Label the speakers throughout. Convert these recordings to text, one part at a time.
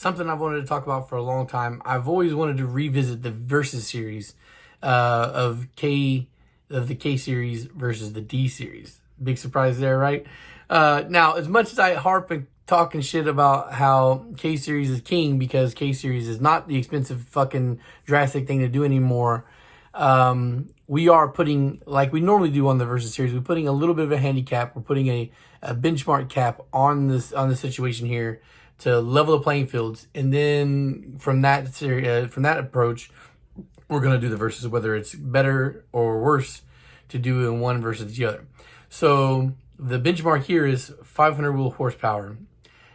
Speaker 1: something I've wanted to talk about for a long time. I've always wanted to revisit the Versus series of the K series versus the D series. Big surprise there, right? Now, as much as I harp and talking shit about how K series is king because K series is not the expensive fucking drastic thing to do anymore, we are putting, like we normally do on the Versus series, we're putting a little bit of a handicap. We're putting a benchmark cap on this situation here to level the playing fields, and then from that approach, we're gonna do the Versus, whether it's better or worse to do in one versus the other. So the benchmark here is 500 wheel horsepower.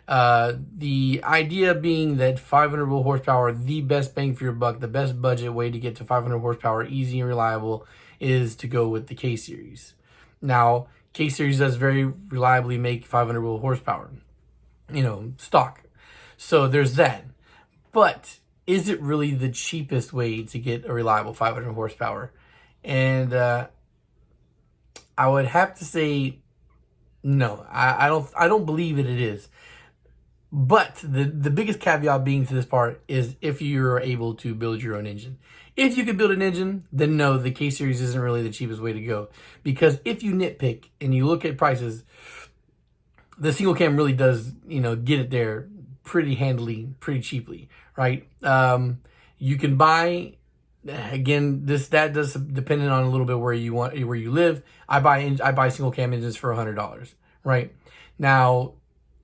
Speaker 1: The idea being that 500 wheel horsepower, the best bang for your buck, the best budget way to get to 500 horsepower, easy and reliable, is to go with the K series. Now, K series does very reliably make 500 wheel horsepower, stock. So there's that. But is it really the cheapest way to get a reliable 500 horsepower? And I would have to say no. I don't believe it is. But the biggest caveat being to this part is if you're able to build your own engine. If you can build an engine, then no, the K series isn't really the cheapest way to go. Because if you nitpick and you look at prices, the single cam really does, get it there pretty handily, pretty cheaply, right? You can buy, again, that does depend on a little bit where you live. I buy single cam engines for $100, right? Now,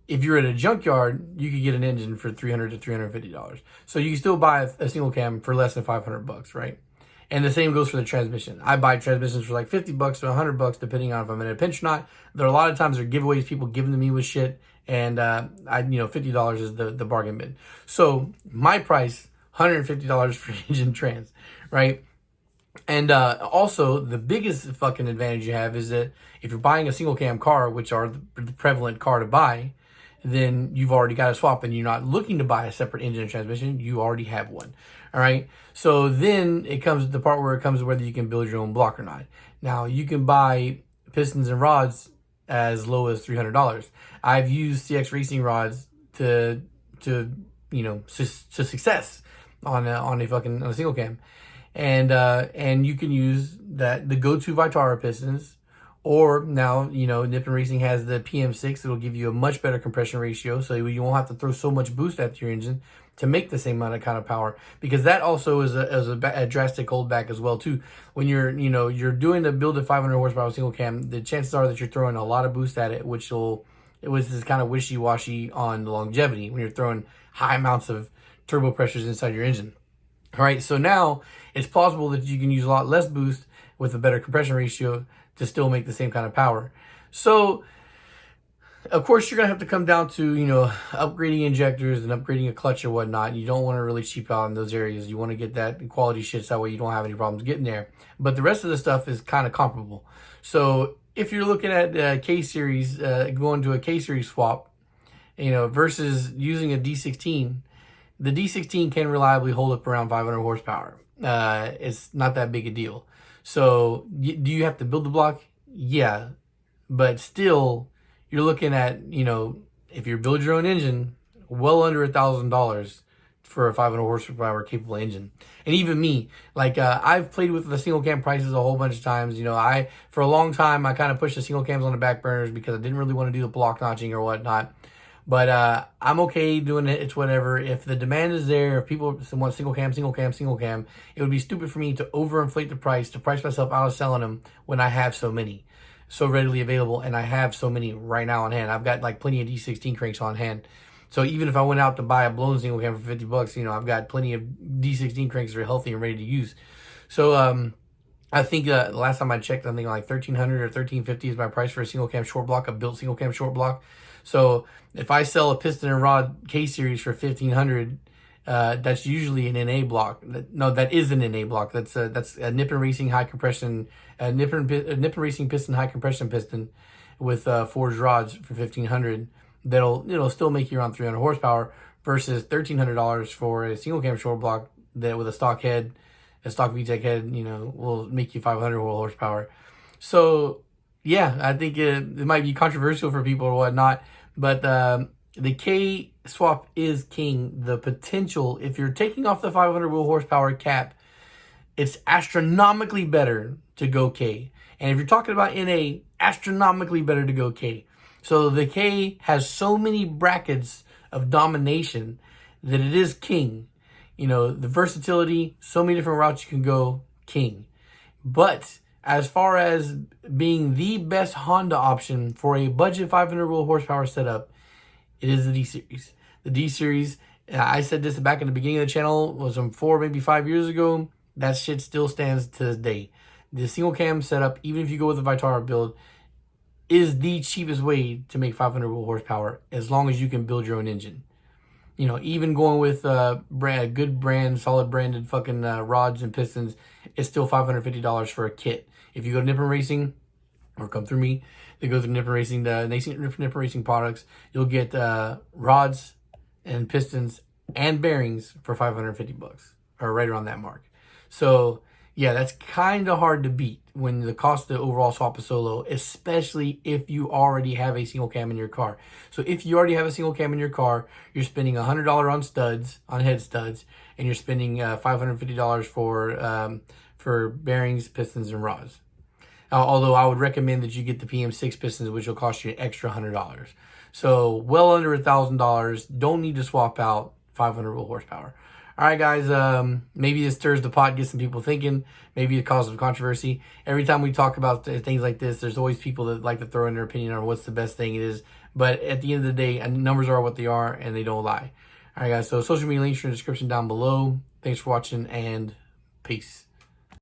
Speaker 1: if you're at a junkyard, you could get an engine for $300 to $350. So you can still buy a single cam for less than $500, right? And the same goes for the transmission. I buy transmissions for like $50 to $100, depending on if I'm in a pinch or not. There are a lot of times there are giveaways, people giving to me with shit, and $50 is the bargain bin. So my price, $150 for engine trans, right? And also, the biggest fucking advantage you have is that if you're buying a single cam car, which are the prevalent car to buy, then you've already got a swap and you're not looking to buy a separate engine and transmission. You already have one. All right. So then it comes to the part where it comes to whether you can build your own block or not. Now, you can buy pistons and rods as low as $300. I've used CX Racing rods to success on a single cam. And you can use the go-to Vitara pistons, or now, Nippon Racing has the PM6. It'll give you a much better compression ratio, so you won't have to throw so much boost at your engine to make the same amount of kind of power, because that also is a drastic holdback as well too. When you're doing the build at 500 horsepower single cam, the chances are that you're throwing a lot of boost at it, it was this kind of wishy-washy on the longevity when you're throwing high amounts of turbo pressures inside your engine. All right, so now it's plausible that you can use a lot less boost with a better compression ratio to still make the same kind of power. So, of course, you're going to have to come down to, upgrading injectors and upgrading a clutch or whatnot. You don't want to really cheap out in those areas. You want to get that quality shit, so that way you don't have any problems getting there. But the rest of the stuff is kind of comparable. So, if you're looking at K-Series, going to a K-Series swap, versus using a D16, the D16 can reliably hold up around 500 horsepower. It's not that big a deal. So do you have to build the block? Yeah. But still, you're looking at, if you build your own engine, well under $1,000 for a 500 horsepower capable engine. And even me, I've played with the single cam prices a whole bunch of times. For a long time, I kind of pushed the single cams on the back burners because I didn't really want to do the block notching or whatnot. But I'm okay doing it. It's whatever. If the demand is there, if people want single cam, it would be stupid for me to overinflate the price, to price myself out of selling them when I have so many so readily available, and I have so many right now on hand. I've got plenty of D16 cranks on hand. So even if I went out to buy a blown single cam for $50, I've got plenty of D16 cranks that are healthy and ready to use. So I think last time I checked, I think like $1,300 or $1,350 is my price for a single cam short block, a built single cam short block. So if I sell a piston and rod K series for $1,500, that's usually an NA block. No, that is an NA block. That's a Nippon Racing high compression, Nippon Racing piston high compression piston with forged rods for $1,500. It'll still make you around 300 horsepower versus $1,300 for a single cam short block that with a stock head, a stock VTEC head, will make you 500 horsepower. So yeah, I think it might be controversial for people or whatnot. But the K swap is king. The potential, if you're taking off the 500 wheel horsepower cap, it's astronomically better to go K. And if you're talking about NA, astronomically better to go K. So the K has so many brackets of domination that it is king. You know, the versatility, so many different routes you can go, king. But as far as being the best Honda option for a budget 500 wheel horsepower setup, it is the D series. The D series, I said this back in the beginning of the channel, was from 4, maybe 5 years ago. That shit still stands to this day. The single cam setup, even if you go with the Vitara build, is the cheapest way to make 500 wheel horsepower as long as you can build your own engine. You know, even going with good brand, solid branded fucking rods and pistons, it's still $550 for a kit. If you go to Nippon Racing, or come through me, they go through Nippon Racing, the Nippon Racing products, you'll get rods and pistons and bearings for $550, or right around that mark. So yeah, that's kind of hard to beat when the cost of the overall swap is so low, especially if you already have a single cam in your car. So if you already have a single cam in your car, you're spending $100 on studs, on head studs, and you're spending $550 for bearings, pistons, and rods. Although I would recommend that you get the PM6 pistons, which will cost you an extra $100. So well under $1,000. Don't need to swap out 500 wheel horsepower. All right, guys, maybe this stirs the pot, gets some people thinking, maybe it causes some controversy. Every time we talk about things like this, there's always people that like to throw in their opinion on what's the best thing it is. But at the end of the day, numbers are what they are, and they don't lie. All right, guys, so social media links are in the description down below. Thanks for watching, and peace.